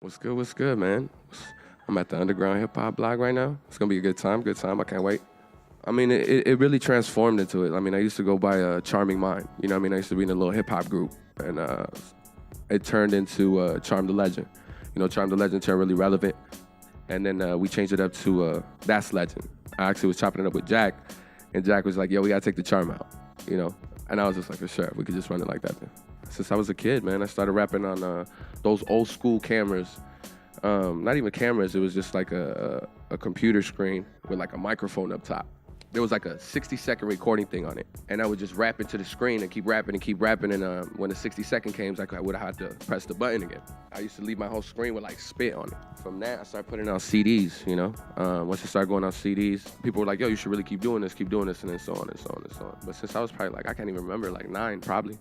What's good, man? I'm at the Underground Hip Hop Blog right now. It's gonna be a good time, good time. I can't wait. I mean, it really transformed into it. I mean, I used to go by Charming Mind. You know what I mean? I used to be in a little hip hop group, and it turned into Charm the Legend. You know, Charm the Legend turned really relevant, and then we changed it up to That's Legend. I actually was chopping it up with Jack, and Jack was like, yo, we gotta take the charm out, you know? And I was just like, for sure, we could just run it like that then. Since I was a kid, man, I started rapping on those old school cameras. Not even cameras, it was just like a computer screen with like a microphone up top. There was like a 60-second recording thing on it. And I would just rap into the screen and keep rapping. And when the 60-second came, I would have had to press the button again. I used to leave my whole screen with like spit on it. From that, I started putting out CDs, you know? Once I started going on CDs, people were like, yo, you should really keep doing this, and then so on and so on and so on. But since I was probably like, I can't even remember, like 9 probably,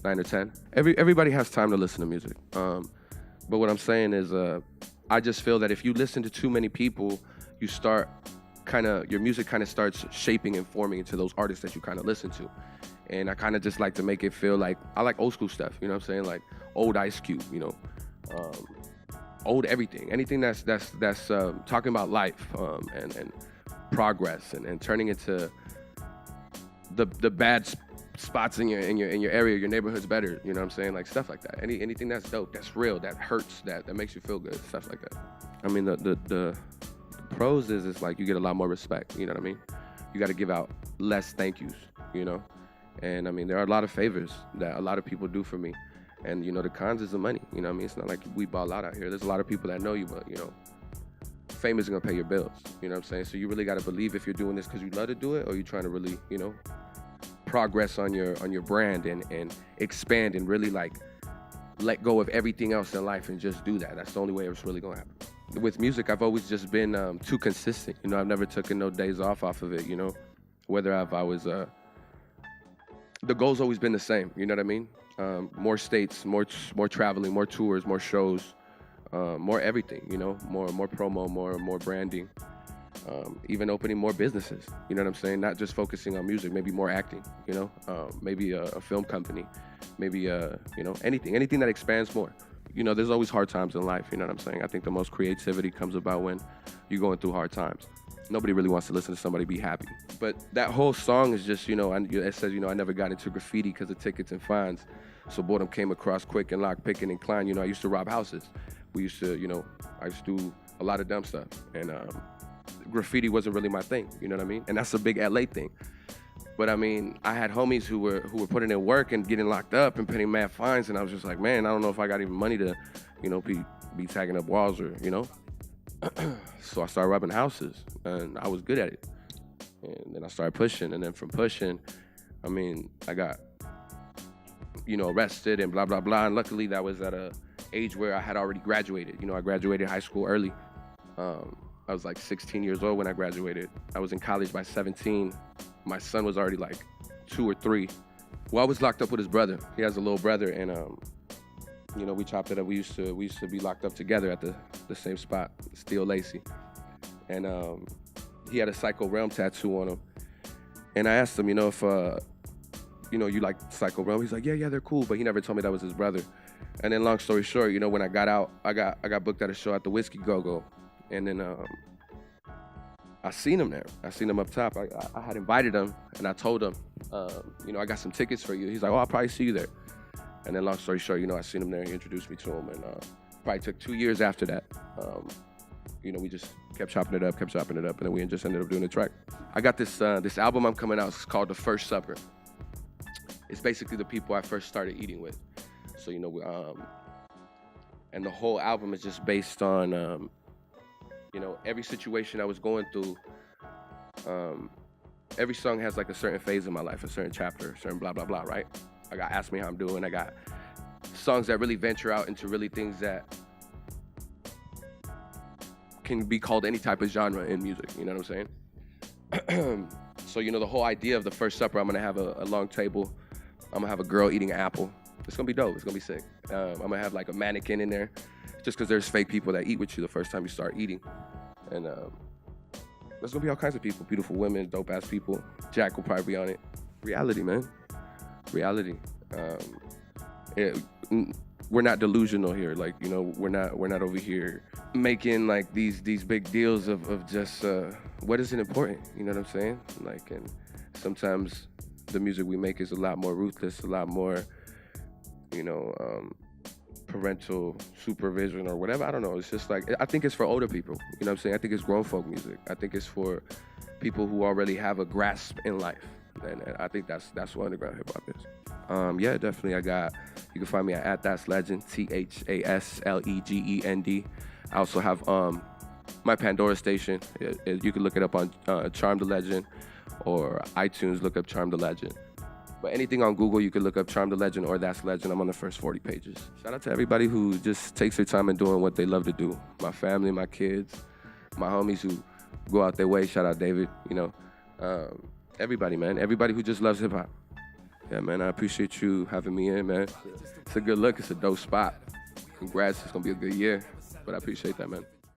9 or 10. Everybody has time to listen to music. But what I'm saying is, I just feel that if you listen to too many people, you start your music kind of starts shaping and forming into those artists that you kind of listen to. And I kind of just like to make it feel like, I like old school stuff, you know what I'm saying? Like old Ice Cube, you know, old everything. Anything that's talking about life and progress and turning into the bad spots in your area, your neighborhood's better, you know what I'm saying? Like stuff like that. Anything that's dope, that's real, that hurts, that makes you feel good, stuff like that. I mean, the pros is like you get a lot more respect, you know what I mean? You got to give out less thank yous, you know? And I mean, there are a lot of favors that a lot of people do for me. And you know, the cons is the money, you know what I mean? It's not like we ball out here. There's a lot of people that know you, but you know, fame isn't gonna pay your bills, you know what I'm saying? So you really got to believe if you're doing this because you love to do it, or you're trying to really, you know, progress on your brand and expand and really like let go of everything else in life and just do that. That's the only way it's really gonna happen. With music, I've always just been too consistent. You know, I've never taken no days off of it, you know. Whether I was, the goal's always been the same, you know what I mean? More states, more traveling, more tours, more shows, more everything, you know, more promo, more branding, even opening more businesses, you know what I'm saying? Not just focusing on music, maybe more acting, you know, maybe a film company, maybe, you know, anything that expands more. You know, there's always hard times in life, you know what I'm saying? I think the most creativity comes about when you're going through hard times. Nobody really wants to listen to somebody be happy. But that whole song is just, you know, it says, you know, I never got into graffiti because of tickets and fines. So boredom came across quick and lock, pick and incline. You know, I used to rob houses. We used to, you know, I used to do a lot of dumb stuff. And graffiti wasn't really my thing, you know what I mean? And that's a big LA thing. But I mean, I had homies who were putting in work and getting locked up and paying mad fines, and I was just like, man, I don't know if I got even money to, you know, be tagging up walls or, you know. So I started robbing houses, and I was good at it. And then I started pushing, and then from pushing, I mean, I got, you know, arrested and blah, blah, blah. And luckily that was at a age where I had already graduated. You know, I graduated high school early. I was like 16 years old when I graduated. I was in college by 17. My son was already like 2 or 3. Well, I was locked up with his brother. He has a little brother, and you know, we chopped it up. We used to be locked up together at the same spot, Steel Lacey, and he had a Psycho Realm tattoo on him. And I asked him, you know, if you know, you like Psycho Realm? He's like, yeah, they're cool, but he never told me that was his brother. And then, long story short, you know, when I got out, I got booked at a show at the Whiskey Go-Go, and then I seen him there. I seen him up top. I had invited him, and I told him, you know, I got some tickets for you. He's like, oh, I'll probably see you there. And then, long story short, you know, I seen him there. He introduced me to him, and probably took 2 years after that. You know, we just kept chopping it up, and then we just ended up doing a track. I got this album I'm coming out. It's called The First Supper. It's basically the people I first started eating with. So, you know, and the whole album is just based on, you know, every situation I was going through. Every song has like a certain phase in my life, a certain chapter, a certain blah, blah, blah, right? I got Ask Me How I'm Doing. I got songs that really venture out into really things that can be called any type of genre in music, you know what I'm saying? So, you know, the whole idea of The First Supper, I'm gonna have a long table. I'm gonna have a girl eating an apple. It's gonna be dope, it's gonna be sick. I'm gonna have like a mannequin in there, just because there's fake people that eat with you the first time you start eating. And there's gonna be all kinds of people, beautiful women, dope ass people. Jack will probably be on it. Reality, man. Reality. we're not delusional here. Like, you know, we're not over here making like these big deals of just what isn't important. You know what I'm saying? Like, and sometimes the music we make is a lot more ruthless, a lot more, you know, parental supervision or whatever. I don't know. It's just like, I think it's for older people. You know what I'm saying? I think it's grown folk music. I think it's for people who already have a grasp in life. And I think that's what underground hip hop is. Yeah, definitely. You can find me at That's Legend, THASLEGEND. I also have my Pandora station. You can look it up on Charm the Legend, or iTunes, look up Charm the Legend. But anything on Google, you can look up Charm the Legend or That's Legend. I'm on the first 40 pages. Shout out to everybody who just takes their time in doing what they love to do. My family, my kids, my homies who go out their way. Shout out David, you know. Everybody, man. Everybody who just loves hip hop. Yeah, man, I appreciate you having me in, man. It's a good look. It's a dope spot. Congrats. It's going to be a good year. But I appreciate that, man.